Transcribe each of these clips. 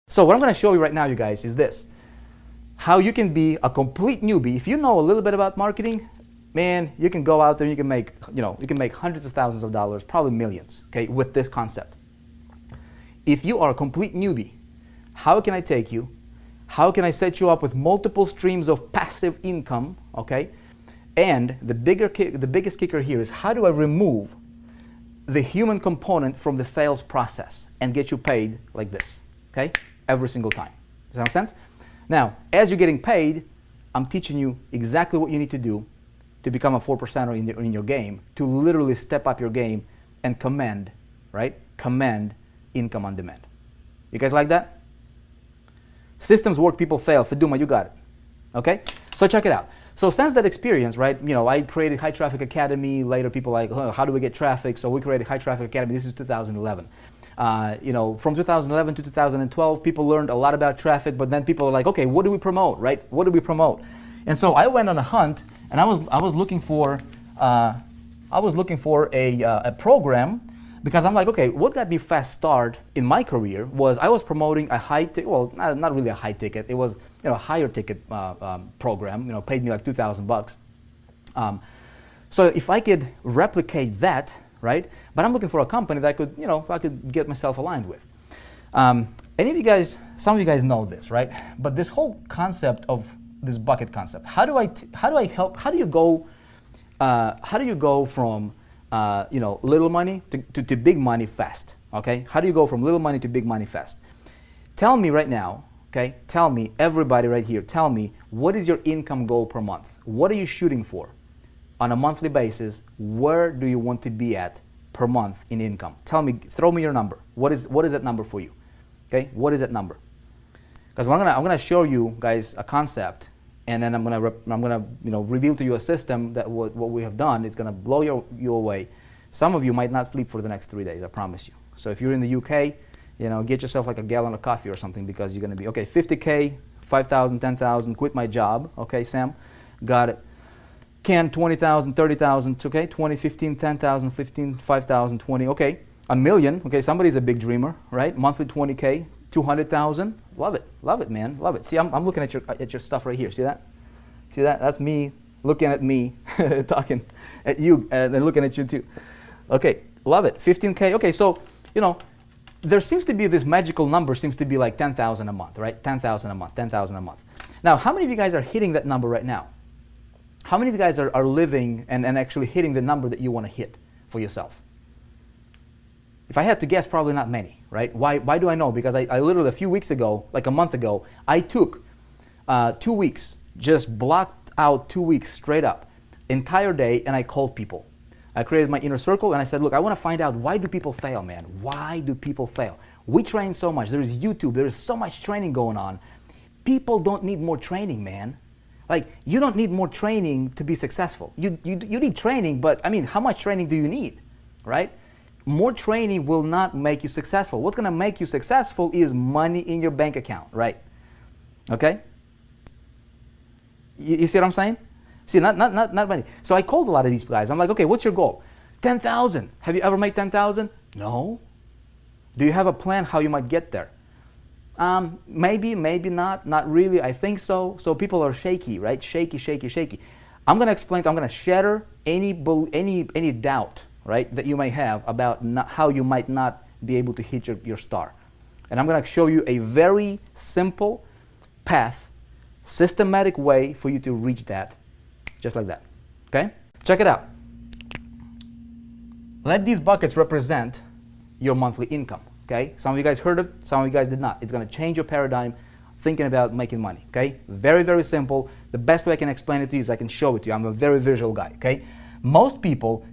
So what I'm going to show you right now, you guys, is this. How you can be a complete newbie. If you know a little bit about marketing, man, you can go out there and you can make, you can make hundreds of thousands of dollars, probably millions, okay, with this concept. If you are a complete newbie, how can I take you? How can I set you up with multiple streams of passive income, okay? And the biggest kicker here is, how do I remove the human component from the sales process and get you paid like this, okay? Every single time. Does that make sense? Now, as you're getting paid, I'm teaching you exactly what you need to do to become a 4%er in your game, to literally step up your game and command, right? Command income on demand. You guys like that? Systems work, people fail. Feduma, you got it. Okay? So check it out. So since that experience, right, I created High Traffic Academy. Later people like, oh, how do we get traffic? So we created High Traffic Academy. This is 2011. From 2011 to 2012, people learned a lot about traffic, but then people are like, okay, what do we promote, right? What do we promote? And so I went on a hunt, and I was looking for a program, because I'm like, okay, what got me fast start in my career was I was promoting a high ticket, well, not really a high ticket, it was a higher ticket program, paid me like $2,000 so if I could replicate that, right? But I'm looking for a company that I could, I could get myself aligned with. Any of you guys, some of you guys know this, right? But this whole concept of this bucket concept, how do you go from little money to big money fast, okay? How do you go from little money to big money fast? Tell me right now, okay? Tell me, everybody right here, tell me, what is your income goal per month? What are you shooting for? On a monthly basis, where do you want to be at per month in income? Tell me, throw me your number. What is that number for you? Okay, what is that number? Because I'm gonna show you guys a concept, and then I'm gonna reveal to you a system that what we have done is gonna blow you away. Some of you might not sleep for the next 3 days, I promise you. So if you're in the UK, get yourself like a gallon of coffee or something, because you're gonna be okay. 50K, 5,000, 10,000. Quit my job. Okay, Sam, got it. Can 20,000, 30,000. Okay, 20, 15, 10,000, 15, 5,000, 20. Okay, a million. Okay, somebody's a big dreamer, right? Monthly 20K. 200,000, love it, man, love it. See, I'm looking at your stuff right here. See that? See that? That's me looking at me, talking at you, and then looking at you too. Okay, love it. 15K. Okay, so there seems to be this magical number, seems to be like 10,000 a month, right? 10,000 a month, 10,000 a month. Now, how many of you guys are hitting that number right now? How many of you guys are living and actually hitting the number that you want to hit for yourself? If I had to guess, probably not many, right? Why do I know? Because I literally a few weeks ago, like a month ago, I took 2 weeks, just blocked out 2 weeks straight up, entire day, and I called people. I created my inner circle, and I said, look, I want to find out, why do people fail, man? Why do people fail? We train so much. There's YouTube. There's so much training going on. People don't need more training, man. Like, you don't need more training to be successful. You need training, but I mean, how much training do you need, right? More training will not make you successful. What's going to make you successful is money in your bank account, right? Okay? You see what I'm saying? See, not money. So I called a lot of these guys. I'm like, okay, what's your goal? 10,000. Have you ever made 10,000? No. Do you have a plan how you might get there? Maybe not. Not really. I think so. So people are shaky, right? Shaky. I'm going to explain. I'm going to shatter any doubt, right, that you may have about how you might not be able to hit your star. And I'm going to show you a very simple path, systematic way for you to reach that, just like that. Okay? Check it out. Let these buckets represent your monthly income. Okay? Some of you guys heard it, some of you guys did not. It's going to change your paradigm thinking about making money. Okay? Very, very simple. The best way I can explain it to you is I can show it to you. I'm a very visual guy. Okay? Most people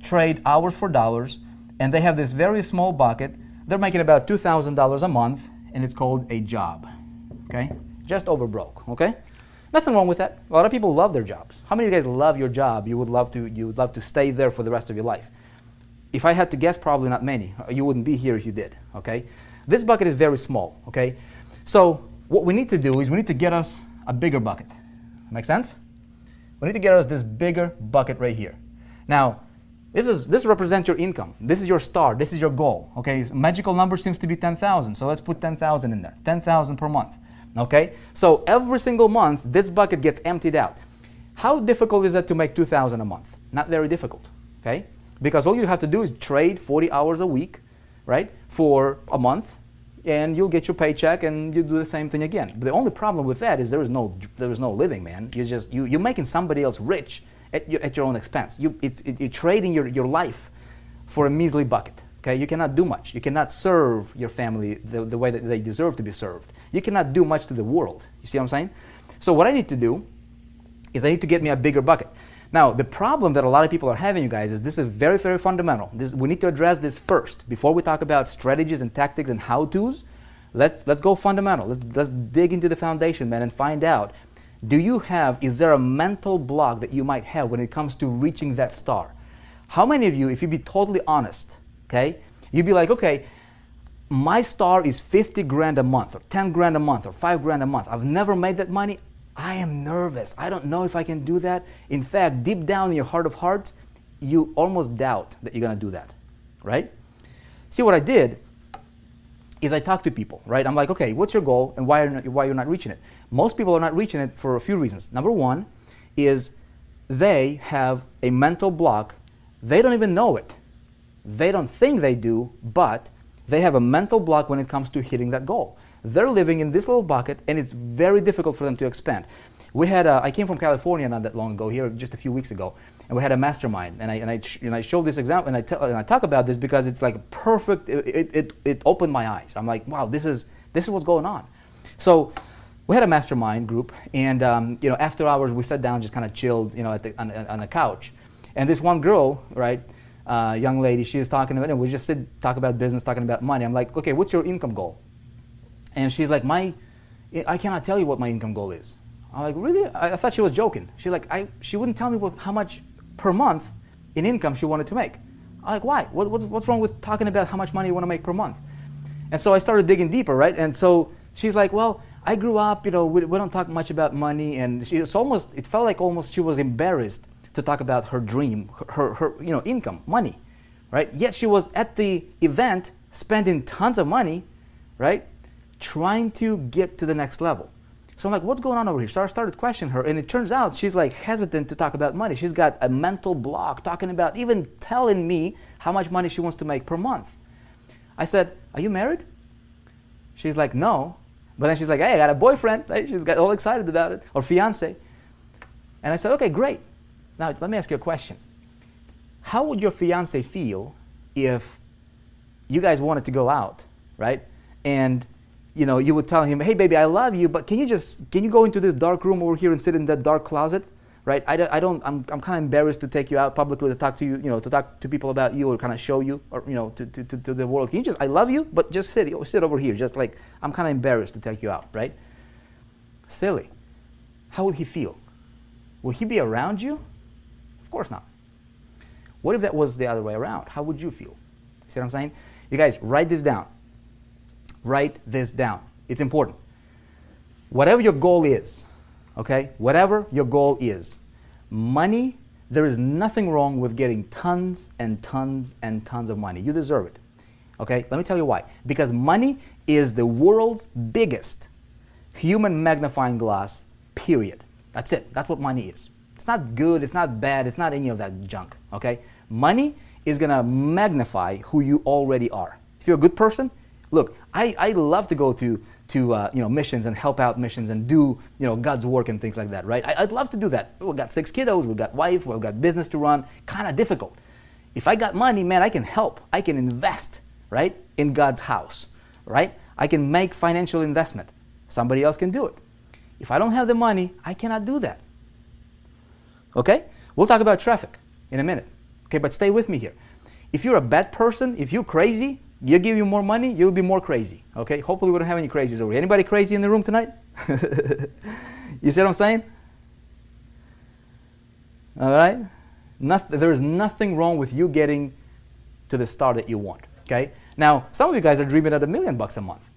trade hours for dollars, and they have this very small bucket. They're making about $2,000 a month, and it's called a job. Okay? Just over broke. Okay? Nothing wrong with that. A lot of people love their jobs. How many of you guys love your job? You would love to stay there for the rest of your life. If I had to guess, probably not many. You wouldn't be here if you did. Okay? This bucket is very small. Okay? So what we need to do is we need to get us a bigger bucket. Make sense? We need to get us this bigger bucket right here. Now, This represents your income. This is your star. This is your goal. Okay, so magical number seems to be 10,000. So let's put 10,000 in there. 10,000 per month. Okay, so every single month this bucket gets emptied out. How difficult is it to make 2,000 a month? Not very difficult. Okay, because all you have to do is trade 40 hours a week, right, for a month, and you'll get your paycheck and you do the same thing again. But the only problem with that is there is no living, man. You're making somebody else rich at your own expense. You're trading your life for a measly bucket. Okay, you cannot do much. You cannot serve your family the way that they deserve to be served. You cannot do much to the world. You see what I'm saying? So what I need to do is I need to get me a bigger bucket. Now, the problem that a lot of people are having, you guys, is this is very, very fundamental. We need to address this first. Before we talk about strategies and tactics and how-tos, let's go fundamental. Let's dig into the foundation, man, and find out, is there a mental block that you might have when it comes to reaching that star? How many of you, if you be totally honest, okay, you'd be like, okay, my star is 50 grand a month, or 10 grand a month, or 5 grand a month. I've never made that money. I am nervous. I don't know if I can do that. In fact, deep down in your heart of hearts, you almost doubt that you're going to do that, right? See, what I did is I talked to people, right? I'm like, okay, what's your goal and why you're not reaching it? Most people are not reaching it for a few reasons. Number one is they have a mental block. They don't even know it. They don't think they do, but they have a mental block when it comes to hitting that goal. They're living in this little bucket, and it's very difficult for them to expand. I came from California not that long ago, here just a few weeks ago, and we had a mastermind, and I showed this example, and I talk about this because it's like perfect. It opened my eyes. I'm like, wow, this is what's going on. So we had a mastermind group, and after hours we sat down, just kind of chilled, on the couch, and this one girl, right, young lady, she was talking about it, and we just talk about business, talking about money. I'm like, okay, what's your income goal? And she's like, I cannot tell you what my income goal is. I'm like, really? I thought she was joking. She's like, she wouldn't tell me how much per month in income she wanted to make. I'm like, why? What's wrong with talking about how much money you want to make per month? And so I started digging deeper, right? And so she's like, well, I grew up, we don't talk much about money. And it felt like almost she was embarrassed to talk about her dream, her income, money, right? Yet she was at the event spending tons of money, right? Trying to get to the next level. So I'm like, what's going on over here? So I started questioning her, and it turns out she's like hesitant to talk about money. She's got a mental block talking about even telling me how much money she wants to make per month. I said, are you married? She's like, no. But then she's like, hey, I got a boyfriend, right? She's got all excited about it, or fiance. And I said, okay, great. Now, let me ask you a question. How would your fiance feel if you guys wanted to go out, right? And you would tell him, hey, baby, I love you, but can you go into this dark room over here and sit in that dark closet, right? I'm kind of embarrassed to take you out publicly to talk to you, to talk to people about you or kind of show you, or, to the world. Can you I love you, but just sit over here. Just like, I'm kind of embarrassed to take you out, right? Silly. How would he feel? Will he be around you? Of course not. What if that was the other way around? How would you feel? See what I'm saying? You guys, write this down. Write this down. It's important. Whatever your goal is, okay? Whatever your goal is, money, there is nothing wrong with getting tons and tons and tons of money. You deserve it, okay? Let me tell you why. Because money is the world's biggest human magnifying glass, period. That's it. That's what money is. It's not good, it's not bad, it's not any of that junk, okay? Money is gonna magnify who you already are. If you're a good person, look, I love to go to missions and help out missions and do God's work and things like that, right? I'd love to do that. We've got 6 kiddos, we've got wife, we've got business to run. Kind of difficult. If I got money, man, I can help. I can invest, right, in God's house, right? I can make financial investment. Somebody else can do it. If I don't have the money, I cannot do that. Okay? We'll talk about traffic in a minute. Okay, but stay with me here. If you're a bad person, if you're crazy, you give you more money, you'll be more crazy. Okay? Hopefully we don't have any crazies over here. Anybody crazy in the room tonight? You see what I'm saying? All right? There is nothing wrong with you getting to the star that you want. Okay? Now, some of you guys are dreaming at $1 million a month.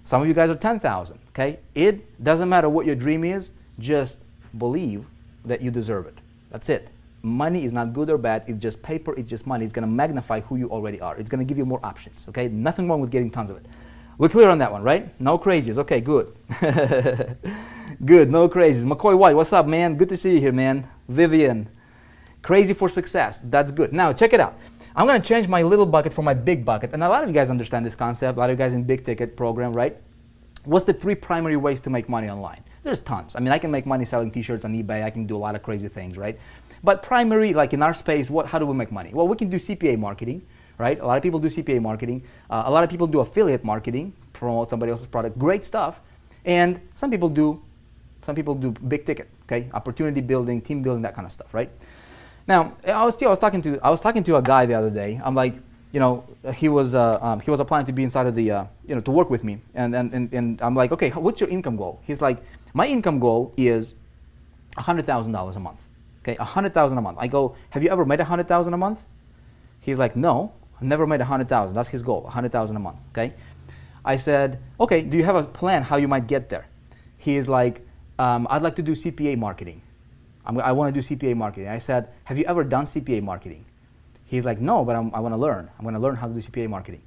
Some of you guys are 10,000. Okay? It doesn't matter what your dream is. Just believe that you deserve it. That's it. money is not good or bad. It's just paper. It's just money. It's going to magnify who you already are. It's going to give you more options. Okay, nothing wrong with getting tons of it. We're clear on that one, right? No crazies. Okay, good. Good, no crazies. McCoy White, what's up, man? Good to see you here, man. Vivian, crazy for success. That's good. Now, check it out. I'm going to change my little bucket for my big bucket. And a lot of you guys understand this concept. A lot of you guys in big ticket program, right? What's the 3 primary ways to make money online? There's tons. I mean, I can make money selling t-shirts on eBay. I can do a lot of crazy things, right? But primary, like in our space, how do we make money? Well, we can do CPA marketing, right? A lot of people do CPA marketing. A lot of people do affiliate marketing, promote somebody else's product. Great stuff. And some people do big ticket, okay? Opportunity building, team building, that kind of stuff, right? Now, I was talking to a guy the other day. I'm like, you know, he was applying to be inside of the, you know, to work with me. And I'm like, okay, what's your income goal? He's like, my income goal is $100,000 a month. Okay, $100,000 a month. I go, have you ever made $100,000 a month? He's like, no, I've never made $100,000. That's his goal, $100,000 a month. Okay. I said, okay, do you have a plan how you might get there? He is like, I'd like to do CPA marketing. I want to do CPA marketing. I said, have you ever done CPA marketing? He's like, no, but I want to learn. I'm going to learn how to do CPA marketing.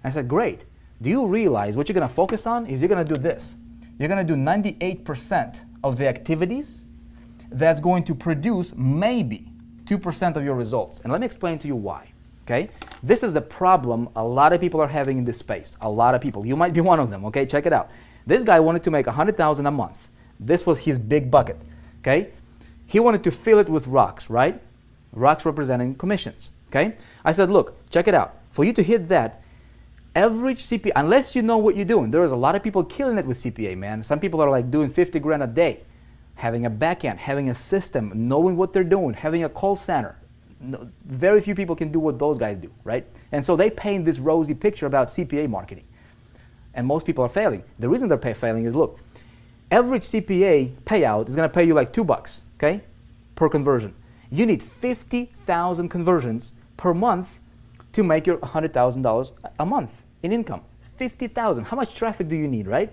And I said, great. Do you realize what you're going to focus on is you're going to do this. You're going to do 98% of the activities that's going to produce maybe 2% of your results. And let me explain to you why. Okay? This is the problem a lot of people are having in this space. A lot of people. You might be one of them. Okay? Check it out. This guy wanted to make $100,000 a month. This was his big bucket. Okay? He wanted to fill it with rocks, right? Rocks representing commissions. Okay? I said, look, check it out. For you to hit that, average CPA, unless you know what you're doing, there is a lot of people killing it with CPA, man. Some people are like doing 50 grand a day, having a back end, having a system, knowing what they're doing, having a call center. No, very few people can do what those guys do, right? And so they paint this rosy picture about CPA marketing. And most people are failing. The reason they're failing is, look, average CPA payout is going to pay you like $2, okay, per conversion. You need 50,000 conversions per month to make your $100,000 a month in income. 50,000. How much traffic do you need, right?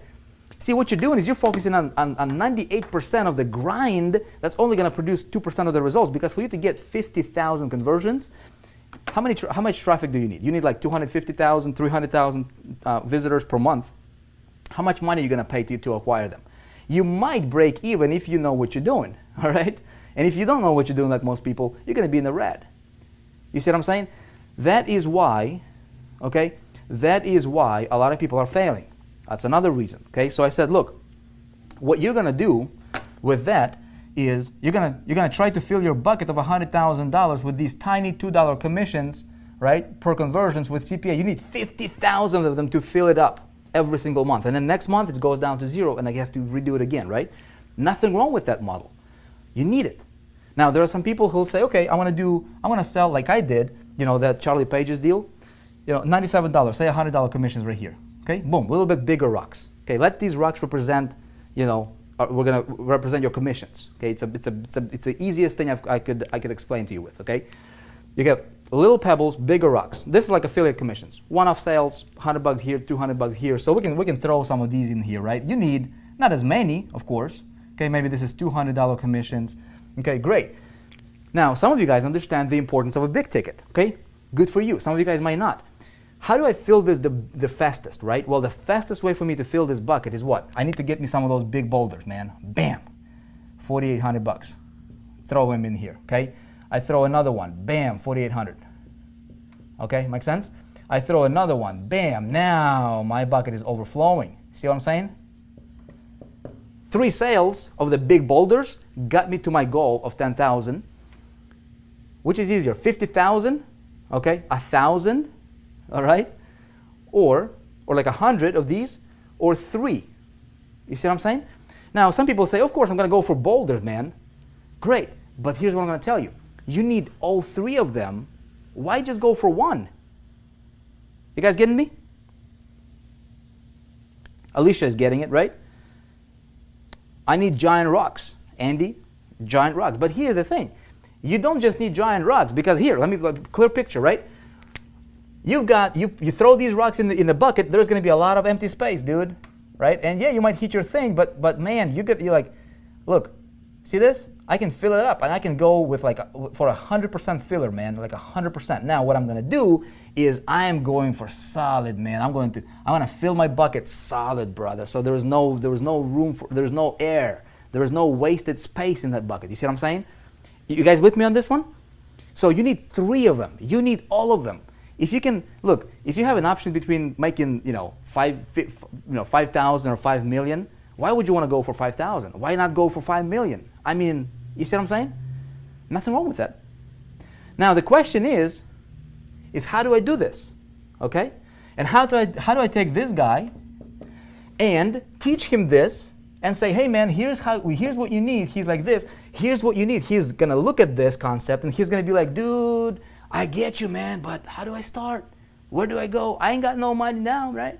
See, what you're doing is you're focusing on 98% of the grind that's only going to produce 2% of the results, because for you to get 50,000 conversions, how much traffic do you need? You need like 250,000, 300,000 visitors per month. How much money are you going to pay to acquire them? You might break even if you know what you're doing, all right? And if you don't know what you're doing, like most people, you're going to be in the red. You see what I'm saying? That is why, okay, that is why a lot of people are failing. That's another reason, okay? So I said, look, what you're going to do with that is you're gonna try to fill your bucket of $100,000 with these tiny $2 commissions, right, per conversions with CPA. You need 50,000 of them to fill it up every single month. And then next month it goes down to zero and I have to redo it again, right? Nothing wrong with that model. You need it. Now, there are some people who'll say, okay, I want to sell like I did, you know, that Charlie Page's deal, you know, $97, say $100 commissions right here. Okay, boom, a little bit bigger rocks. Okay, let these rocks represent, you know, we're gonna represent your commissions. Okay, it's the easiest thing I could explain to you with. Okay, you get little pebbles, bigger rocks. This is like affiliate commissions. One-off sales, $100 here, $200 here. So we can throw some of these in here, right? You need not as many, of course. Okay, maybe this is $200 commissions. Okay, great. Now, some of you guys understand the importance of a big ticket. Okay, good for you. Some of you guys might not. How do I fill this the fastest, right? Well, the fastest way for me to fill this bucket is what? I need to get me some of those big boulders, man. Bam, $4,800. Throw them in here, okay? I throw another one, bam, $4,800. Okay, make sense? I throw another one, bam, now my bucket is overflowing. See what I'm saying? 3 sales of the big boulders got me to my goal of 10,000. Which is easier, 50,000, okay, 1,000, all right, or like 100 of these, or 3. You see what I'm saying? Now, some people say, of course, I'm going to go for boulders, man. Great, but here's what I'm going to tell you. You need all 3 of them. Why just go for 1? You guys getting me? Alicia is getting it, right? I need giant rocks. Andy, giant rocks. But here's the thing. You don't just need giant rocks, because here, let me clear picture, right? You throw these rocks in the bucket, there's going to be a lot of empty space, dude, right? And yeah, you might hit your thing, but man, you're like, look, See this? I can fill it up, and I can go with like for 100% filler, man, like 100%. Now what I'm gonna do is I am going for solid, man. I'm gonna fill my bucket solid, brother. So there is no room for, there's no air, there is no wasted space in that bucket. You see what I'm saying? You guys with me on this one? So you need 3 of them. You need all of them. If you can look, if you have an option between making 5,000 or 5 million, why would you want to go for 5,000? Why not go for 5 million? I mean, you see what I'm saying? Nothing wrong with that. Now the question is how do I do this? Okay? And how do I take this guy and teach him this and say, hey man, here's what you need. He's like this. Here's what you need. He's gonna look at this concept and he's gonna be like, dude, I get you, man, but how do I start? Where do I go? I ain't got no money now, right?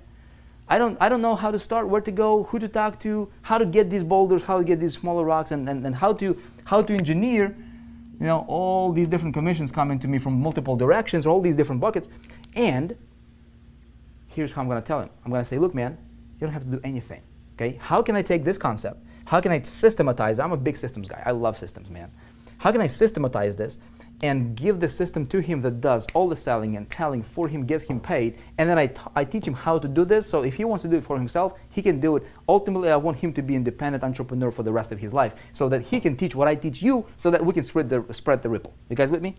I don't know how to start, where to go, who to talk to, how to get these boulders, how to get these smaller rocks, and how to engineer, all these different commissions coming to me from multiple directions, all these different buckets. And here's how I'm gonna tell him. I'm gonna say, look, man, you don't have to do anything. Okay? How can I take this concept? How can I systematize it? I'm a big systems guy. I love systems, man. How can I systematize this and give the system to him that does all the selling and telling for him, gets him paid, and then I teach him how to do this, so if he wants to do it for himself, he can do it. Ultimately, I want him to be an independent entrepreneur for the rest of his life, so that he can teach what I teach you, so that we can spread the ripple. You guys with me?